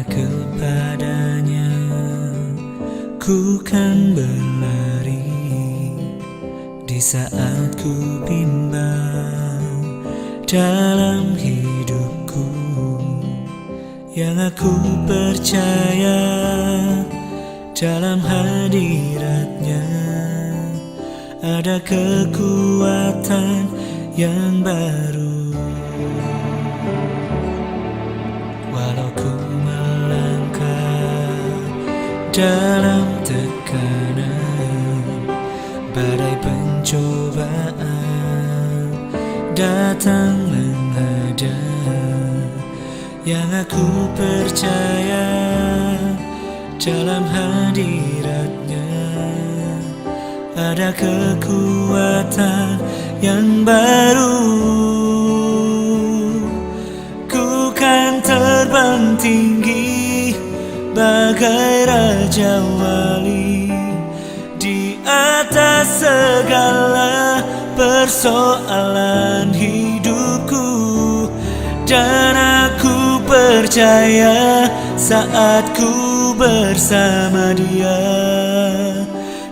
kepadanya, ku kan berlari di saat ku bimbang dalam hidupku. Yang aku percaya dalam hadiratnya ada kekuatan yang baru. Walau ku melangkah dalam tekanan, badai pencobaan datang menghadang, yang aku percaya dalam hadiratnya ada kekuatan yang baru. Ku kan terbang tinggi bagai raja wali di atas segala persoalan hidupku. Dan aku percaya saat ku bersama Dia,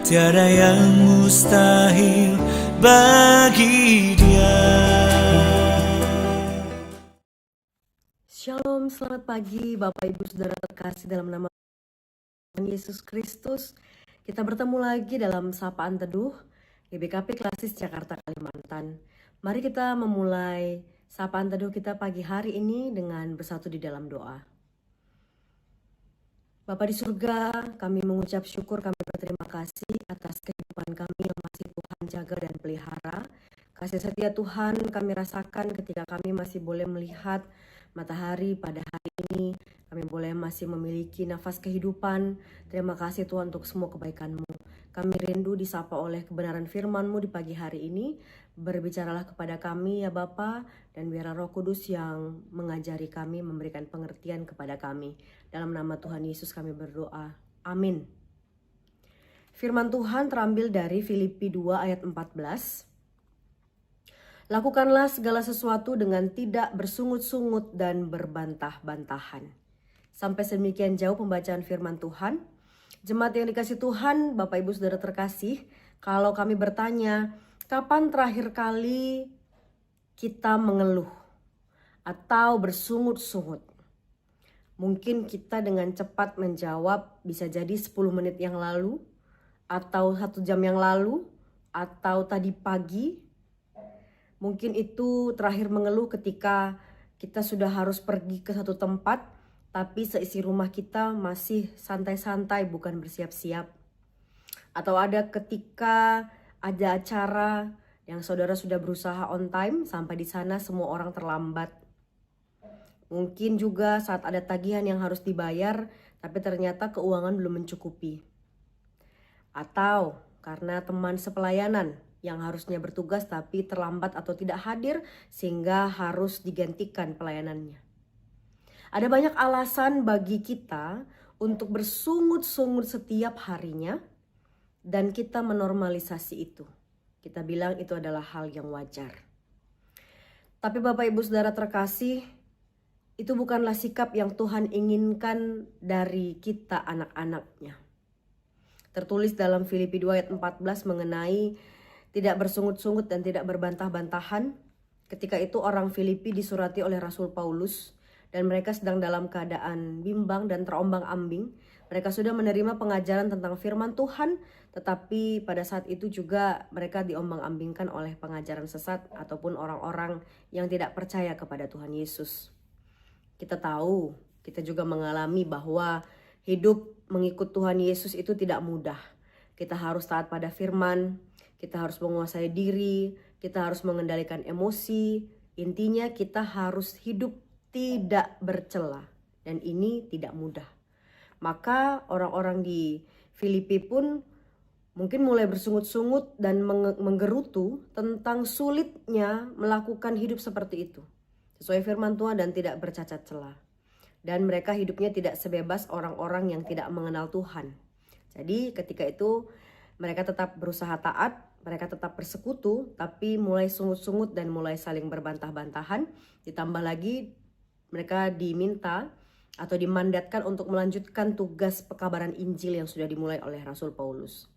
tiada yang mustahil bagi Dia. Shalom, selamat pagi Bapak Ibu Saudara terkasih dalam nama Tuhan Yesus Kristus. Kita bertemu lagi dalam Sapaan Teduh GBKP Klasis Jakarta Kalimantan. Mari kita memulai Sapaan Teduh kita pagi hari ini dengan bersatu di dalam doa. Bapa di surga, kami mengucap syukur, kami berterima kasih atas kehidupan kami yang masih Tuhan jaga dan pelihara. Kasih setia Tuhan kami rasakan ketika kami masih boleh melihat matahari pada hari ini. Kami boleh masih memiliki nafas kehidupan. Terima kasih Tuhan untuk semua kebaikan-Mu. Kami rindu disapa oleh kebenaran firman-Mu di pagi hari ini. Berbicaralah kepada kami ya Bapa, dan biarlah Roh Kudus yang mengajari kami, memberikan pengertian kepada kami. Dalam nama Tuhan Yesus kami berdoa. Amin. Firman Tuhan terambil dari Filipi 2 ayat 14. Lakukanlah segala sesuatu dengan tidak bersungut-sungut dan berbantah-bantahan. Sampai sedemikian jauh pembacaan firman Tuhan. Jemaat yang dikasih Tuhan, Bapak Ibu Saudara terkasih, kalau kami bertanya, kapan terakhir kali kita mengeluh atau bersungut-sungut? Mungkin kita dengan cepat menjawab bisa jadi 10 menit yang lalu, atau 1 jam yang lalu, atau tadi pagi. Mungkin itu terakhir mengeluh ketika kita sudah harus pergi ke satu tempat, tapi seisi rumah kita masih santai-santai, bukan bersiap-siap. Atau ada ketika ada acara yang saudara sudah berusaha on time, sampai di sana semua orang terlambat. Mungkin juga saat ada tagihan yang harus dibayar, tapi ternyata keuangan belum mencukupi. Atau karena teman sepelayanan yang harusnya bertugas tapi terlambat atau tidak hadir sehingga harus digantikan pelayanannya. Ada banyak alasan bagi kita untuk bersungut-sungut setiap harinya, dan kita menormalisasi itu. Kita bilang itu adalah hal yang wajar. Tapi Bapak Ibu Saudara terkasih, itu bukanlah sikap yang Tuhan inginkan dari kita anak-anaknya. Tertulis dalam Filipi 2 ayat 14 mengenai tidak bersungut-sungut dan tidak berbantah-bantahan. Ketika itu orang Filipi disurati oleh Rasul Paulus dan mereka sedang dalam keadaan bimbang dan terombang-ambing. Mereka sudah menerima pengajaran tentang firman Tuhan, tetapi pada saat itu juga mereka diombang-ambingkan oleh pengajaran sesat ataupun orang-orang yang tidak percaya kepada Tuhan Yesus. Kita tahu, kita juga mengalami bahwa hidup mengikut Tuhan Yesus itu tidak mudah. Kita harus taat pada firman, kita harus menguasai diri, kita harus mengendalikan emosi. Intinya kita harus hidup tidak bercela, dan ini tidak mudah. Maka orang-orang di Filipi pun mungkin mulai bersungut-sungut dan menggerutu tentang sulitnya melakukan hidup seperti itu, sesuai firman Tuhan dan tidak bercacat celah. Dan mereka hidupnya tidak sebebas orang-orang yang tidak mengenal Tuhan. Jadi ketika itu mereka tetap berusaha taat, mereka tetap bersekutu, tapi mulai sungut-sungut dan mulai saling berbantah-bantahan. Ditambah lagi mereka diminta atau dimandatkan untuk melanjutkan tugas pekabaran Injil yang sudah dimulai oleh Rasul Paulus.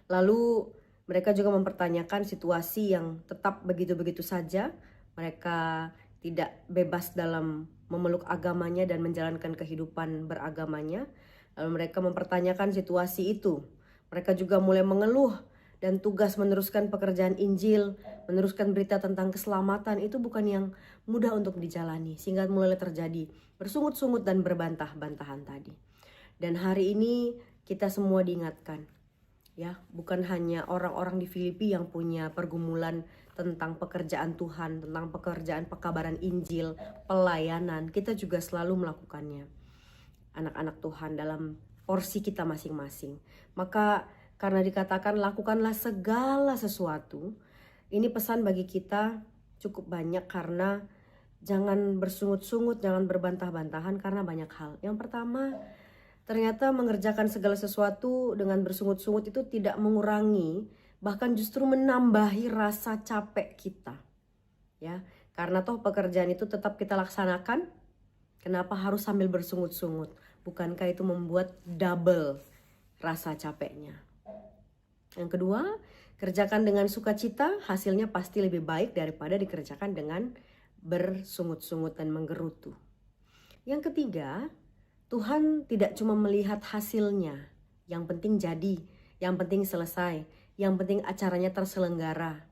Lalu mereka juga mempertanyakan situasi yang tetap begitu-begitu saja. Mereka tidak bebas dalam memeluk agamanya dan menjalankan kehidupan beragamanya. Lalu mereka mempertanyakan situasi itu. Mereka juga mulai mengeluh, dan tugas meneruskan pekerjaan Injil, meneruskan berita tentang keselamatan itu bukan yang mudah untuk dijalani. Sehingga mulai terjadi bersungut-sungut dan berbantah-bantahan tadi. Dan hari ini kita semua diingatkan, ya, bukan hanya orang-orang di Filipi yang punya pergumulan tentang pekerjaan Tuhan, tentang pekerjaan pekabaran Injil, pelayanan. Kita juga selalu melakukannya, anak-anak Tuhan, dalam porsi kita masing-masing. Maka karena dikatakan lakukanlah segala sesuatu, ini pesan bagi kita cukup banyak, karena jangan bersungut-sungut, jangan berbantah-bantahan karena banyak hal. Yang pertama, ternyata mengerjakan segala sesuatu dengan bersungut-sungut itu tidak mengurangi, bahkan justru menambahi rasa capek kita. Ya, karena toh pekerjaan itu tetap kita laksanakan. Kenapa harus sambil bersungut-sungut? Bukankah itu membuat double rasa capeknya? Yang kedua, kerjakan dengan sukacita, hasilnya pasti lebih baik daripada dikerjakan dengan bersungut-sungut dan menggerutu. Yang ketiga, Tuhan tidak cuma melihat hasilnya, yang penting jadi, yang penting selesai, yang penting acaranya terselenggara.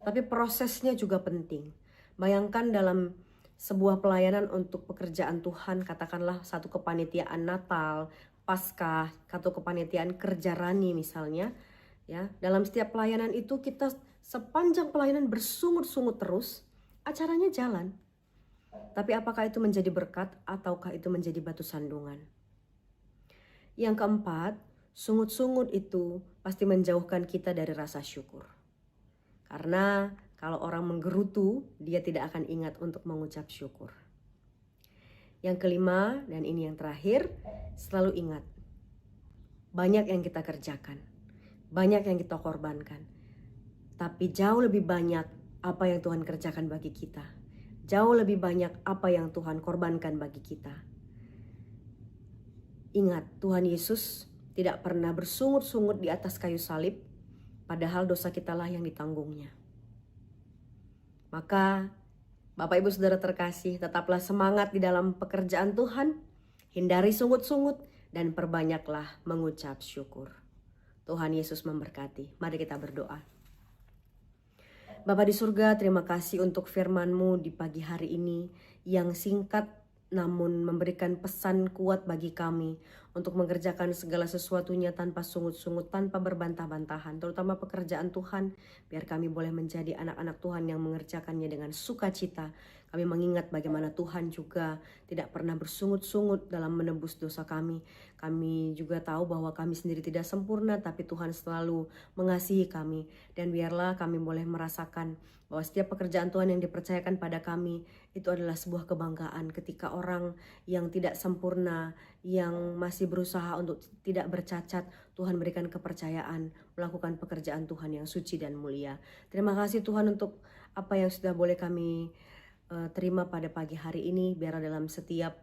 Tapi prosesnya juga penting. Bayangkan dalam sebuah pelayanan untuk pekerjaan Tuhan, katakanlah satu kepanitiaan Natal, Paskah, atau kepanitiaan kerja rani misalnya, ya, dalam setiap pelayanan itu kita sepanjang pelayanan bersungut-sungut terus, acaranya jalan. Tapi apakah itu menjadi berkat ataukah itu menjadi batu sandungan? Yang keempat, sungut-sungut itu pasti menjauhkan kita dari rasa syukur. Karena kalau orang menggerutu, dia tidak akan ingat untuk mengucap syukur. Yang kelima, dan ini yang terakhir, selalu ingat, banyak yang kita kerjakan, banyak yang kita korbankan, tapi jauh lebih banyak apa yang Tuhan kerjakan bagi kita. Jauh lebih banyak apa yang Tuhan korbankan bagi kita. Ingat, Tuhan Yesus tidak pernah bersungut-sungut di atas kayu salib, padahal dosa kitalah yang ditanggungnya. Maka Bapak Ibu Saudara terkasih, tetaplah semangat di dalam pekerjaan Tuhan, hindari sungut-sungut, dan perbanyaklah mengucap syukur. Tuhan Yesus memberkati. Mari kita berdoa. Bapa di surga, terima kasih untuk firman-Mu di pagi hari ini yang singkat namun memberikan pesan kuat bagi kami untuk mengerjakan segala sesuatunya tanpa sungut-sungut, tanpa berbantah-bantahan, terutama pekerjaan Tuhan, biar kami boleh menjadi anak-anak Tuhan yang mengerjakannya dengan sukacita. Kami mengingat bagaimana Tuhan juga tidak pernah bersungut-sungut dalam menebus dosa kami. Kami juga tahu bahwa kami sendiri tidak sempurna, tapi Tuhan selalu mengasihi kami. Dan biarlah kami boleh merasakan bahwa setiap pekerjaan Tuhan yang dipercayakan pada kami itu adalah sebuah kebanggaan ketika orang yang tidak sempurna, yang masih berusaha untuk tidak bercacat, Tuhan berikan kepercayaan melakukan pekerjaan Tuhan yang suci dan mulia. Terima kasih Tuhan untuk apa yang sudah boleh kami terima pada pagi hari ini. Biar dalam setiap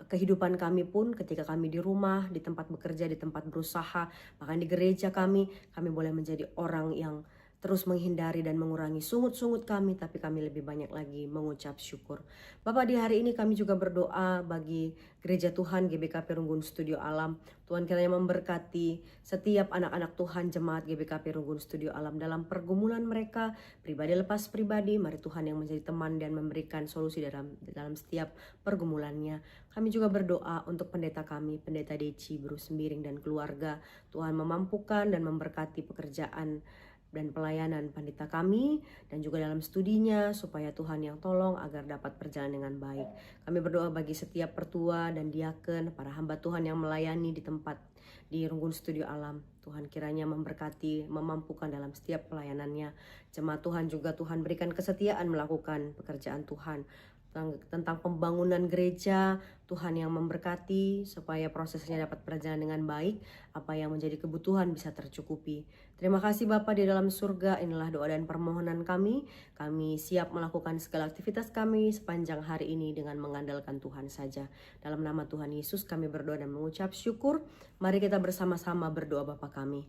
kehidupan kami pun, ketika kami di rumah, di tempat bekerja, di tempat berusaha, bahkan di gereja kami boleh menjadi orang yang terus menghindari dan mengurangi sungut-sungut kami, tapi kami lebih banyak lagi mengucap syukur. Bapak, di hari ini kami juga berdoa bagi Gereja Tuhan GBKP Runggun Studio Alam. Tuhan kiranya memberkati setiap anak-anak Tuhan jemaat GBKP Runggun Studio Alam dalam pergumulan mereka, pribadi lepas pribadi. Mari Tuhan yang menjadi teman dan memberikan solusi dalam setiap pergumulannya. Kami juga berdoa untuk pendeta kami, Pendeta Deci Bruce Sembiring dan keluarga. Tuhan memampukan dan memberkati pekerjaan dan pelayanan pendeta kami dan juga dalam studinya, supaya Tuhan yang tolong agar dapat berjalan dengan baik. Kami berdoa bagi setiap pertua dan diaken, para hamba Tuhan yang melayani di tempat di Runggun Studio Alam. Tuhan kiranya memberkati, memampukan dalam setiap pelayanannya. Jemaat Tuhan juga Tuhan berikan kesetiaan melakukan pekerjaan Tuhan. tentang pembangunan gereja. Tuhan yang memberkati supaya prosesnya dapat berjalan dengan baik, apa yang menjadi kebutuhan bisa tercukupi. Terima kasih Bapa di dalam surga, inilah doa dan permohonan kami. Kami siap melakukan segala aktivitas kami sepanjang hari ini dengan mengandalkan Tuhan saja. Dalam nama Tuhan Yesus kami berdoa dan mengucap syukur. Mari kita bersama-sama berdoa Bapa kami.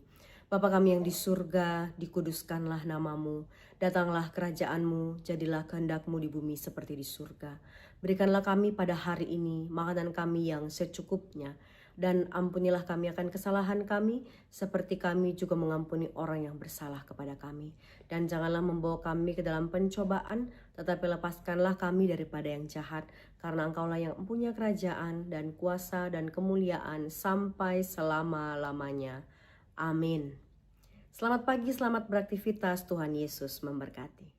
Bapa kami yang di surga, dikuduskanlah namamu, datanglah kerajaanmu, jadilah kehendakmu di bumi seperti di surga. Berikanlah kami pada hari ini makanan kami yang secukupnya, dan ampunilah kami akan kesalahan kami, seperti kami juga mengampuni orang yang bersalah kepada kami. Dan janganlah membawa kami ke dalam pencobaan, tetapi lepaskanlah kami daripada yang jahat, karena Engkaulah yang mempunyai kerajaan dan kuasa dan kemuliaan sampai selama-lamanya. Amin. Selamat pagi, selamat beraktivitas. Tuhan Yesus memberkati.